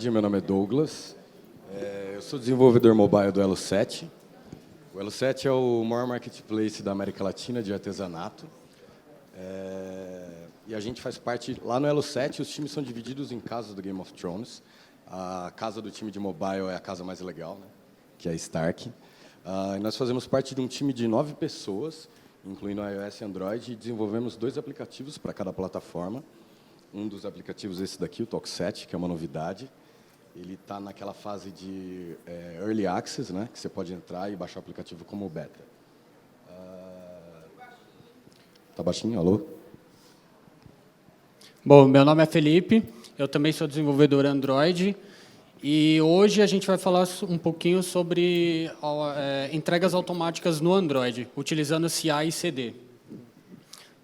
tarde, meu nome é Douglas. Eu sou desenvolvedor mobile do Elo7. O Elo7 é o maior marketplace da América Latina de artesanato. E a gente faz parte, lá no Elo7, os times são divididos em casas do Game of Thrones. A casa do time de mobile é a casa mais legal, né? Que é a Stark. E nós fazemos parte de um time de 9 pessoas, incluindo iOS e Android, e desenvolvemos 2 aplicativos para cada plataforma. Um dos aplicativos, esse daqui, o Talk7, que é uma novidade. Ele está naquela fase de Early Access, né, que você pode entrar e baixar o aplicativo como beta. Tá baixinho? Alô? Bom, meu nome é Felipe, eu também sou desenvolvedor Android. E hoje a gente vai falar um pouquinho sobre entregas automáticas no Android, utilizando CI e CD.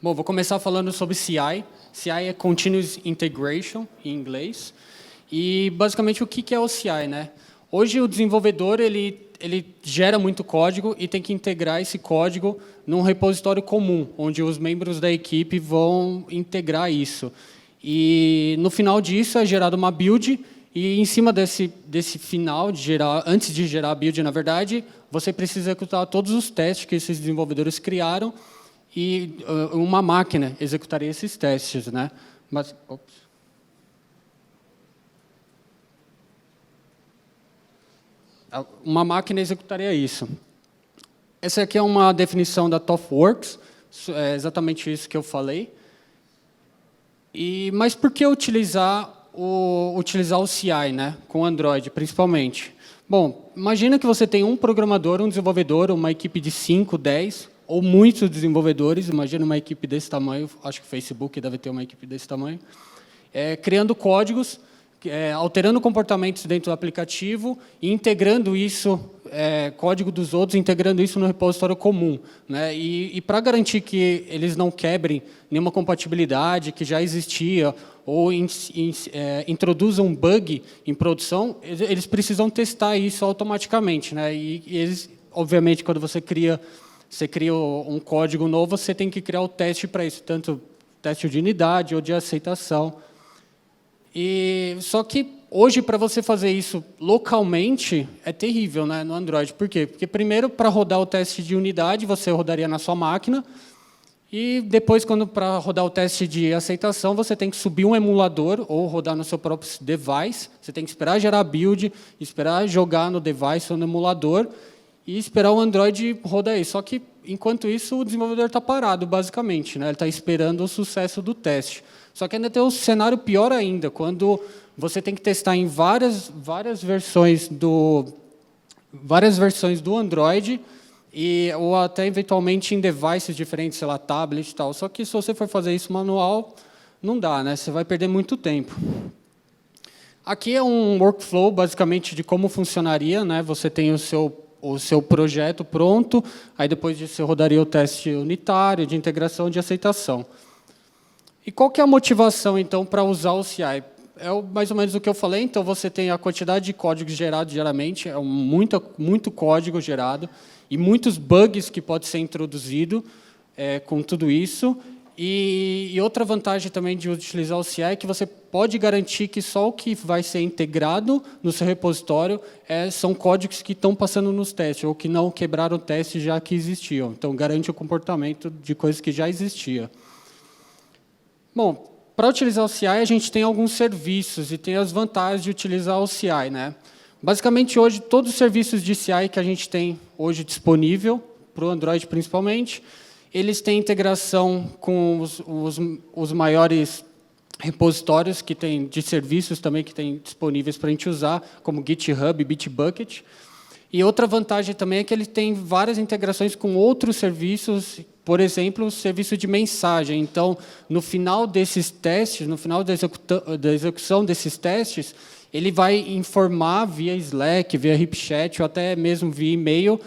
Bom, vou começar falando sobre CI. CI é Continuous Integration, em inglês. E, basicamente, o que é o CI, né? Hoje, o desenvolvedor ele gera muito código e tem que integrar esse código num repositório comum, onde os membros da equipe vão integrar isso. E, no final disso, é gerada uma build, e, em cima desse final, antes de gerar a build, na verdade, você precisa executar todos os testes que esses desenvolvedores criaram, e uma máquina executaria esses testes, né? Mas, uma máquina executaria isso. Essa aqui é uma definição da ThoughtWorks, é exatamente isso que eu falei. Mas por que utilizar o CI, né, com Android, principalmente? Bom, imagina que você tem um programador, um desenvolvedor, uma equipe de 5, 10, ou muitos desenvolvedores, imagina uma equipe desse tamanho, acho que o Facebook deve ter uma equipe desse tamanho, criando códigos, alterando comportamentos dentro do aplicativo e integrando isso, código dos outros, integrando isso no repositório comum, né? E para garantir que eles não quebrem nenhuma compatibilidade que já existia ou introduzam um bug em produção, eles precisam testar isso automaticamente, né? E eles, obviamente, quando você cria um código novo, você tem que criar o teste para isso, tanto teste de unidade ou de aceitação. Só que, hoje, para você fazer isso localmente, é terrível, né, no Android. Por quê? Porque, primeiro, para rodar o teste de unidade, você rodaria na sua máquina, e depois, para rodar o teste de aceitação, você tem que subir um emulador ou rodar no seu próprio device. Você tem que esperar gerar a build, esperar jogar no device ou no emulador, e esperar o Android rodar isso. Só que, enquanto isso, o desenvolvedor está parado, basicamente, né? Ele está esperando o sucesso do teste. Só que ainda tem um cenário pior ainda, quando você tem que testar em várias versões do Android, ou até, eventualmente, em devices diferentes, sei lá, tablet e tal. Só que, se você for fazer isso manual, não dá, né? Você vai perder muito tempo. Aqui é um workflow, basicamente, de como funcionaria, né? Você tem o seu projeto pronto, aí depois disso você rodaria o teste unitário, de integração, de aceitação. E qual que é a motivação, então, para usar o CI? Mais ou menos o que eu falei, então você tem a quantidade de códigos gerados diariamente, muito código gerado, e muitos bugs que pode ser introduzido com tudo isso. E outra vantagem também de utilizar o CI é que você pode garantir que só o que vai ser integrado no seu repositório são códigos que estão passando nos testes, ou que não quebraram o teste já que existiam. Então, garante o comportamento de coisas que já existiam. Bom, para utilizar o CI, a gente tem alguns serviços e tem as vantagens de utilizar o CI, né? Basicamente, hoje, todos os serviços de CI que a gente tem hoje disponível, para o Android principalmente, eles têm integração com os maiores repositórios que tem de serviços também que tem disponíveis para a gente usar, como GitHub e Bitbucket. E outra vantagem também é que ele tem várias integrações com outros serviços, por exemplo, o serviço de mensagem. Então, no final desses testes, no final da execução desses testes, ele vai informar via Slack, via HipChat, ou até mesmo via e-mail,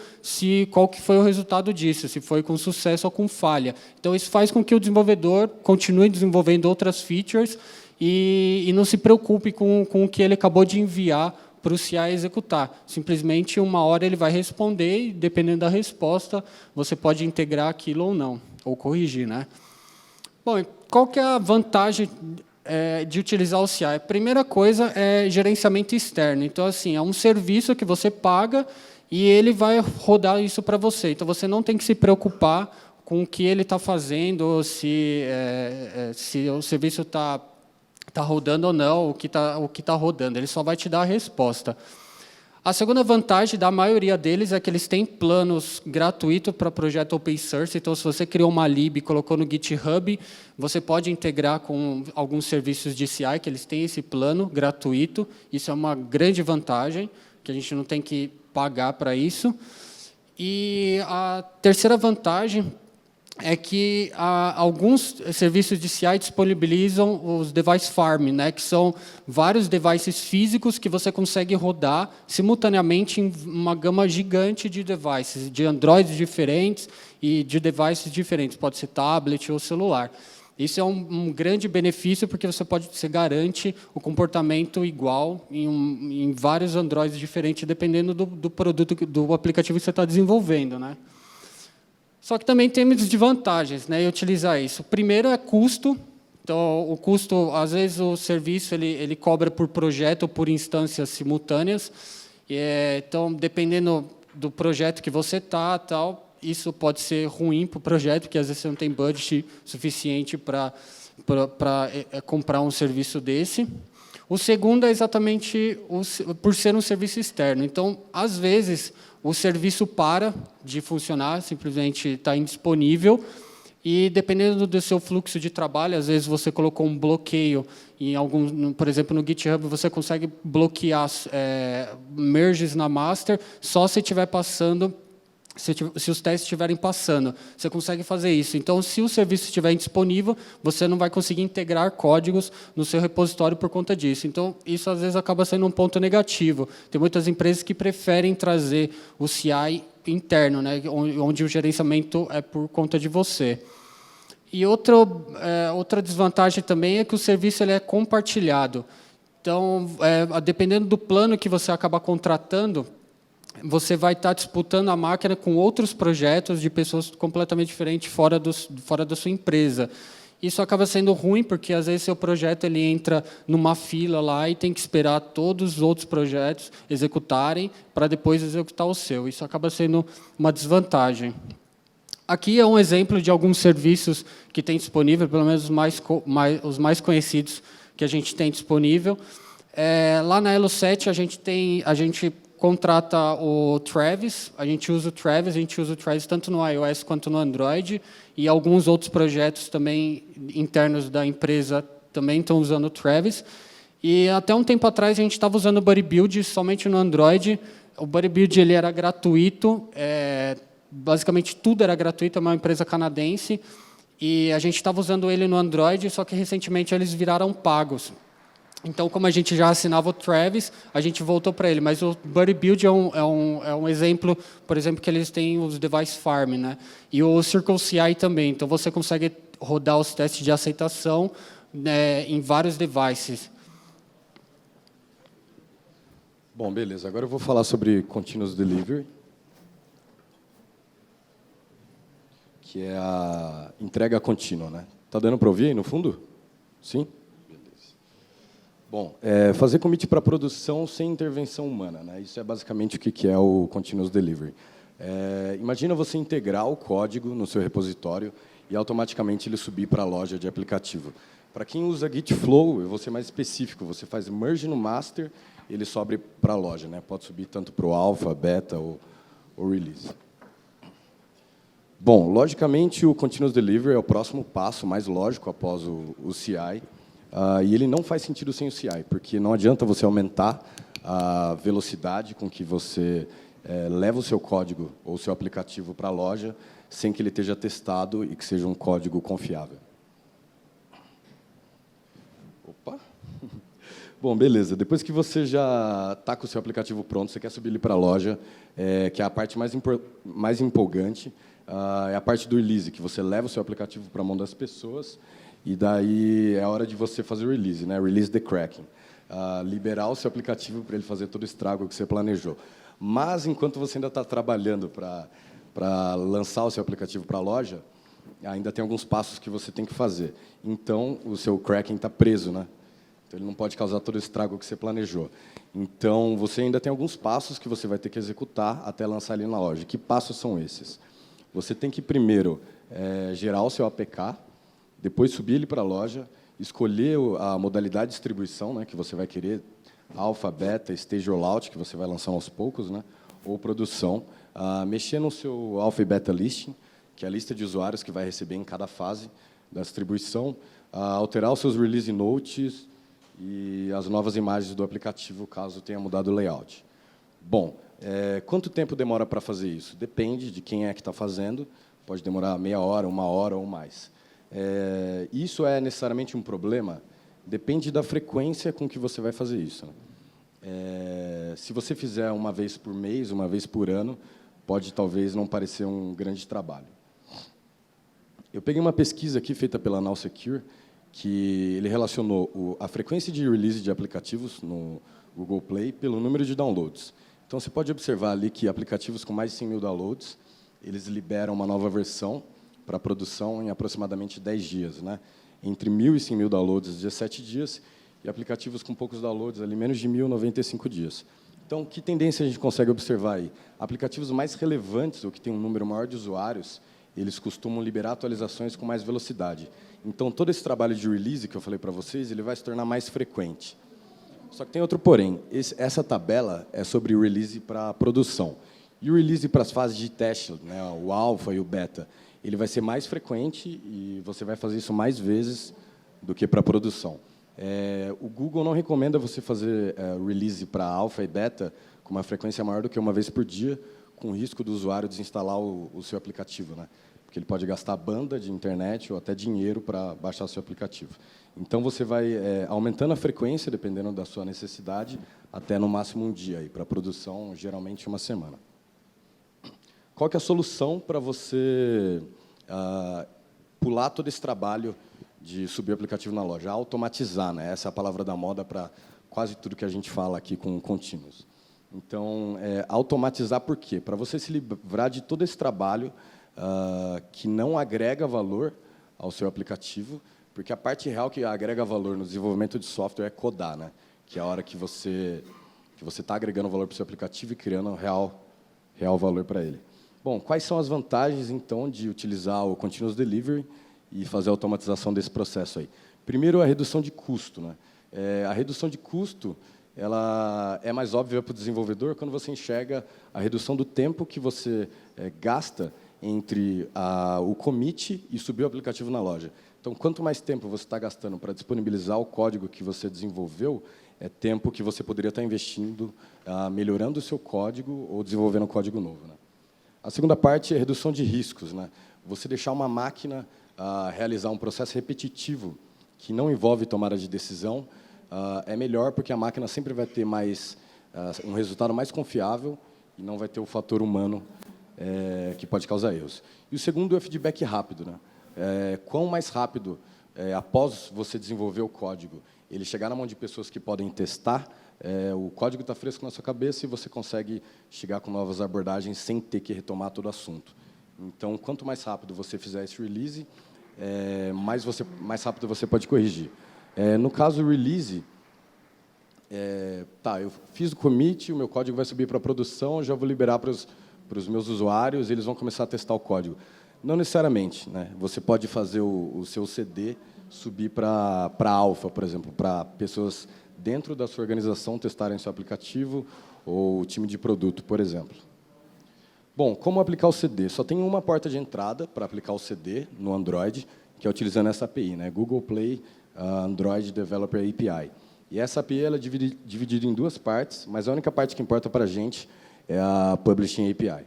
qual que foi o resultado disso, se foi com sucesso ou com falha. Então, isso faz com que o desenvolvedor continue desenvolvendo outras features e não se preocupe com o que ele acabou de enviar para o CI executar. Simplesmente, uma hora ele vai responder, e, dependendo da resposta, você pode integrar aquilo ou não, ou corrigir, né? Bom, qual que é a vantagem de utilizar o CI. A primeira coisa é gerenciamento externo. Então, assim, é um serviço que você paga e ele vai rodar isso para você. Então, você não tem que se preocupar com o que ele está fazendo, ou se o serviço está rodando ou não, o que tá rodando. Ele só vai te dar a resposta. A segunda vantagem da maioria deles é que eles têm planos gratuitos para projeto open source. Então, se você criou uma lib e colocou no GitHub, você pode integrar com alguns serviços de CI, que eles têm esse plano gratuito. Isso é uma grande vantagem, que a gente não tem que pagar para isso. E a terceira vantagem é que alguns serviços de CI disponibilizam os device farm, né, que são vários devices físicos que você consegue rodar simultaneamente em uma gama gigante de devices, de Androids diferentes e de devices diferentes, pode ser tablet ou celular. Isso é um grande benefício, porque você garante o comportamento igual em vários Androids diferentes, dependendo do produto, do aplicativo que você está desenvolvendo, né? Só que também tem desvantagens, né, em utilizar isso. O primeiro é custo. Então, o custo, às vezes, o serviço ele cobra por projeto ou por instâncias simultâneas. Então, dependendo do projeto que você está, isso pode ser ruim para o projeto, porque às vezes você não tem budget suficiente para comprar um serviço desse. O segundo é exatamente por ser um serviço externo. Então, às vezes, o serviço para de funcionar, simplesmente está indisponível, e dependendo do seu fluxo de trabalho, às vezes você colocou um bloqueio, por exemplo, no GitHub, você consegue bloquear merges na master só se estiver passando. Se os testes estiverem passando, você consegue fazer isso. Então, se o serviço estiver indisponível, você não vai conseguir integrar códigos no seu repositório por conta disso. Então, isso às vezes acaba sendo um ponto negativo. Tem muitas empresas que preferem trazer o CI interno, né, onde o gerenciamento é por conta de você. E outra desvantagem também é que o serviço ele é compartilhado. Então, dependendo do plano que você acaba contratando, você vai estar disputando a máquina com outros projetos de pessoas completamente diferentes fora da sua empresa. Isso acaba sendo ruim, porque, às vezes, seu projeto ele entra numa fila lá e tem que esperar todos os outros projetos executarem para depois executar o seu. Isso acaba sendo uma desvantagem. Aqui é um exemplo de alguns serviços que tem disponível, pelo menos os mais conhecidos que a gente tem disponível. Lá na Elo7, a gente contrata o Travis, a gente usa o Travis tanto no iOS quanto no Android, e alguns outros projetos também internos da empresa também estão usando o Travis. E até um tempo atrás a gente estava usando o Buddy Build somente no Android. O Buddy Build ele era gratuito, basicamente tudo era gratuito, é uma empresa canadense, e a gente estava usando ele no Android, só que recentemente eles viraram pagos. Então, como a gente já assinava o Travis, a gente voltou para ele. Mas o Buddy Build é um exemplo, por exemplo, que eles têm os device farm, né? E o Circle CI também. Então, você consegue rodar os testes de aceitação, né, em vários devices. Bom, beleza. Agora eu vou falar sobre Continuous Delivery, que é a entrega contínua, né? Tá dando para ouvir aí no fundo? Sim? Bom, fazer commit para produção sem intervenção humana, né? Isso é basicamente o que é o Continuous Delivery. Imagina você integrar o código no seu repositório e automaticamente ele subir para a loja de aplicativo. Para quem usa Git Flow, eu vou ser mais específico, você faz merge no master, ele sobe para a loja, né? Pode subir tanto para o alpha, beta ou release. Bom, logicamente, o Continuous Delivery é o próximo passo mais lógico após o CI. E ele não faz sentido sem o CI, porque não adianta você aumentar a velocidade com que você leva o seu código ou o seu aplicativo para a loja sem que ele esteja testado e que seja um código confiável. Opa! Bom, beleza. Depois que você já está com o seu aplicativo pronto, você quer subir ele para a loja, que é a parte mais empolgante, é a parte do release, que você leva o seu aplicativo para a mão das pessoas. E daí é a hora de você fazer o release, né? Release the cracking. Liberar o seu aplicativo para ele fazer todo o estrago que você planejou. Mas, enquanto você ainda está trabalhando para lançar o seu aplicativo para a loja, ainda tem alguns passos que você tem que fazer. Então, o seu Kraken está preso, né? Então, ele não pode causar todo o estrago que você planejou. Então, você ainda tem alguns passos que você vai ter que executar até lançar ele na loja. Que passos são esses? Você tem que, primeiro, gerar o seu APK, depois subir ele para a loja, escolher a modalidade de distribuição, né, que você vai querer, alpha, beta, stage rollout, que você vai lançar aos poucos, né, ou produção, mexer no seu alpha e beta listing, que é a lista de usuários que vai receber em cada fase da distribuição, alterar os seus release notes e as novas imagens do aplicativo, caso tenha mudado o layout. Bom, quanto tempo demora para fazer isso? Depende de quem é que está fazendo, pode demorar meia hora, 1 hora ou mais. Isso é necessariamente um problema? Depende da frequência com que você vai fazer isso, né? Se você fizer uma vez por mês, uma vez por ano, pode talvez não parecer um grande trabalho. Eu peguei uma pesquisa aqui feita pela Now Secure, que ele relacionou a frequência de release de aplicativos no Google Play pelo número de downloads. Então, você pode observar ali que aplicativos com mais de 100 mil downloads, eles liberam uma nova versão para produção em aproximadamente 10 dias, né? Entre 1.000 e 100 mil downloads, 17 dias, e aplicativos com poucos downloads, ali menos de 1.000, 95 dias. Então, que tendência a gente consegue observar aí? Aplicativos mais relevantes, ou que têm um número maior de usuários, eles costumam liberar atualizações com mais velocidade. Então, todo esse trabalho de release que eu falei para vocês, ele vai se tornar mais frequente. Só que tem outro porém. Essa tabela é sobre o release para produção. E o release para as fases de teste, né, o alpha e o beta, ele vai ser mais frequente e você vai fazer isso mais vezes do que para a produção. O Google não recomenda você fazer release para alpha e beta com uma frequência maior do que uma vez por dia, com o risco do usuário desinstalar o seu aplicativo, né? Porque ele pode gastar banda de internet ou até dinheiro para baixar o seu aplicativo. Então, você vai aumentando a frequência, dependendo da sua necessidade, até no máximo um dia, e para a produção, geralmente uma semana. Qual que é a solução para você pular todo esse trabalho de subir o aplicativo na loja? Automatizar, né? Essa é a palavra da moda para quase tudo que a gente fala aqui com contínuos. Então, automatizar por quê? Para você se livrar de todo esse trabalho que não agrega valor ao seu aplicativo, porque a parte real que agrega valor no desenvolvimento de software é codar, né? Que é a hora que você está agregando valor para o seu aplicativo e criando real valor para ele. Bom, quais são as vantagens, então, de utilizar o Continuous Delivery e fazer a automatização desse processo aí? Primeiro, a redução de custo, né? A redução de custo ela é mais óbvia para o desenvolvedor quando você enxerga a redução do tempo que você gasta entre o commit e subir o aplicativo na loja. Então, quanto mais tempo você está gastando para disponibilizar o código que você desenvolveu, é tempo que você poderia estar investindo melhorando o seu código ou desenvolvendo código novo, né? A segunda parte é a redução de riscos, né? Você deixar uma máquina realizar um processo repetitivo que não envolve tomada de decisão é melhor, porque a máquina sempre vai ter um resultado mais confiável e não vai ter o fator humano que pode causar erros. E o segundo é o feedback rápido, né? Quão mais rápido, após você desenvolver o código, ele chegar na mão de pessoas que podem testar, o código está fresco na sua cabeça e você consegue chegar com novas abordagens sem ter que retomar todo o assunto. Então, quanto mais rápido você fizer esse release, mais rápido você pode corrigir. No caso do release, eu fiz o commit, o meu código vai subir para a produção, já vou liberar para os meus usuários, eles vão começar a testar o código. Não necessariamente, né? Você pode fazer o seu CD subir para alpha, por exemplo, para pessoas dentro da sua organização testarem seu aplicativo ou o time de produto, por exemplo. Bom, como aplicar o CD? Só tem uma porta de entrada para aplicar o CD no Android, que é utilizando essa API, né? Google Play Android Developer API. E essa API ela é dividida em duas partes, mas a única parte que importa para a gente é a Publishing API.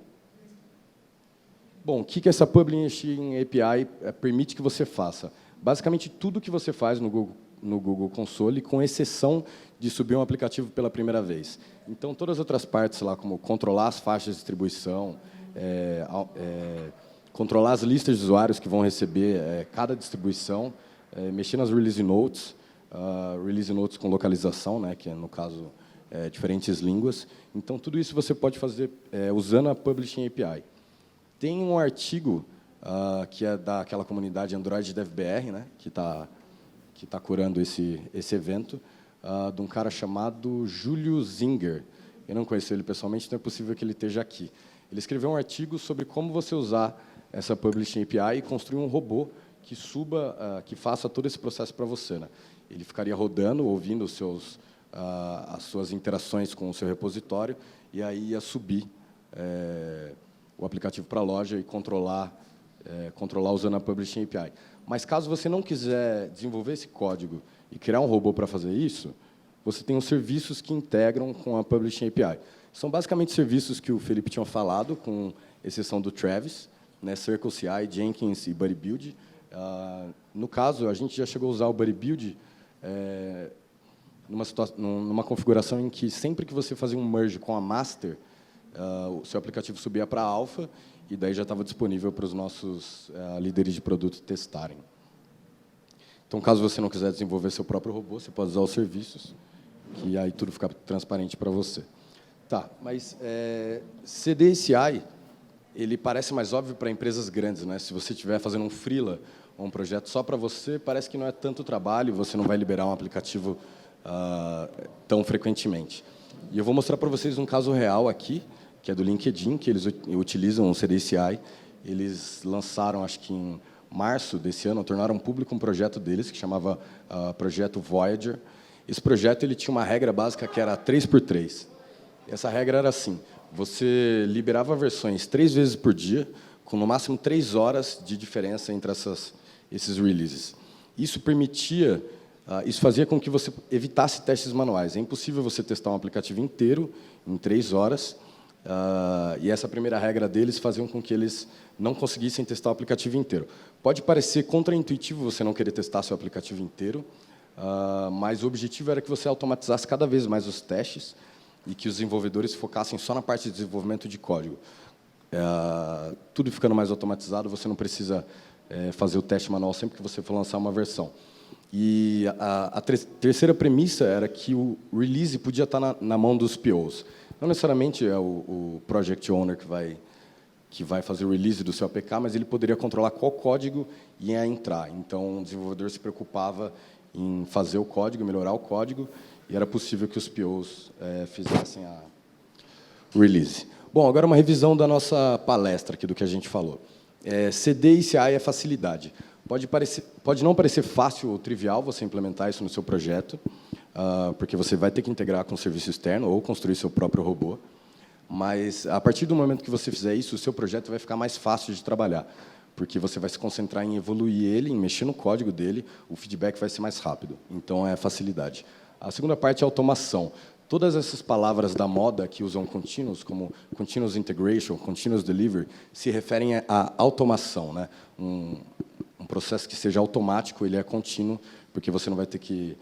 Bom, o que essa Publishing API permite que você faça? Basicamente, tudo que você faz no Google Console, com exceção de subir um aplicativo pela primeira vez. Então, todas as outras partes, lá, como controlar as faixas de distribuição, controlar as listas de usuários que vão receber cada distribuição, mexer nas release notes com localização, né, que é, no caso, diferentes línguas. Então, tudo isso você pode fazer usando a Publishing API. Tem um artigo que é daquela comunidade Android DevBR, né, que tá curando esse evento, de um cara chamado Júlio Zinger. Eu não conheço ele pessoalmente, então é possível que ele esteja aqui. Ele escreveu um artigo sobre como você usar essa Publishing API e construir um robô que que faça todo esse processo para você, né? Ele ficaria rodando, ouvindo as suas interações com o seu repositório, e aí ia subir o aplicativo para a loja e controlar usando a Publishing API. Mas caso você não quiser desenvolver esse código e criar um robô para fazer isso, você tem os serviços que integram com a Publishing API. São basicamente serviços que o Felipe tinha falado, com exceção do Travis, né, Circle CI, Jenkins e Buddy Build. No caso, a gente já chegou a usar o Buddy Build numa configuração em que sempre que você fazia um merge com a master, o seu aplicativo subia para a alpha e daí já estava disponível para os nossos líderes de produto testarem. Então, caso você não quiser desenvolver seu próprio robô, você pode usar os serviços, que aí tudo fica transparente para você. Tá, mas CD e CI, ele parece mais óbvio para empresas grandes, né? Se você estiver fazendo um freela ou um projeto só para você, parece que não é tanto trabalho, você não vai liberar um aplicativo tão frequentemente. E eu vou mostrar para vocês um caso real aqui, que é do LinkedIn, que eles utilizam o CDCI. Eles lançaram, acho que em março desse ano, tornaram público um projeto deles, que chamava Projeto Voyager. Esse projeto ele tinha uma regra básica que era 3x3. Essa regra era assim, você liberava versões 3 vezes por dia, com no máximo 3 horas de diferença entre esses releases. Isso permitia, isso fazia com que você evitasse testes manuais. É impossível você testar um aplicativo inteiro em 3 horas, e essa primeira regra deles fazia com que eles não conseguissem testar o aplicativo inteiro. Pode parecer contraintuitivo você não querer testar seu aplicativo inteiro, mas o objetivo era que você automatizasse cada vez mais os testes e que os desenvolvedores focassem só na parte de desenvolvimento de código. Tudo ficando mais automatizado, você não precisa fazer o teste manual sempre que você for lançar uma versão. E a terceira premissa era que o release podia estar na mão dos POs. Não necessariamente é o project owner que vai fazer o release do seu APK, mas ele poderia controlar qual código ia entrar. Então, o desenvolvedor se preocupava em fazer o código, melhorar o código, e era possível que os POs fizessem a release. Bom, agora uma revisão da nossa palestra, aqui do que a gente falou. CD e CI é facilidade. Pode não parecer fácil ou trivial você implementar isso no seu projeto, porque você vai ter que integrar com um serviço externo ou construir seu próprio robô. Mas, a partir do momento que você fizer isso, o seu projeto vai ficar mais fácil de trabalhar, porque você vai se concentrar em evoluir ele, em mexer no código dele, o feedback vai ser mais rápido. Então, é facilidade. A segunda parte é automação. Todas essas palavras da moda que usam continuous, como continuous integration, continuous delivery, se referem à automação, né? Um processo que seja automático, ele é contínuo, porque você não vai ter que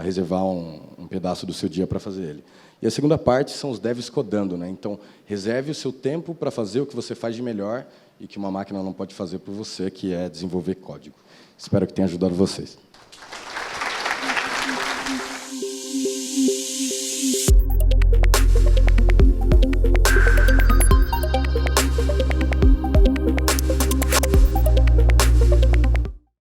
reservar um pedaço do seu dia para fazer ele. E a segunda parte são os devs codando, né? Então, reserve o seu tempo para fazer o que você faz de melhor e que uma máquina não pode fazer por você, que é desenvolver código. Espero que tenha ajudado vocês.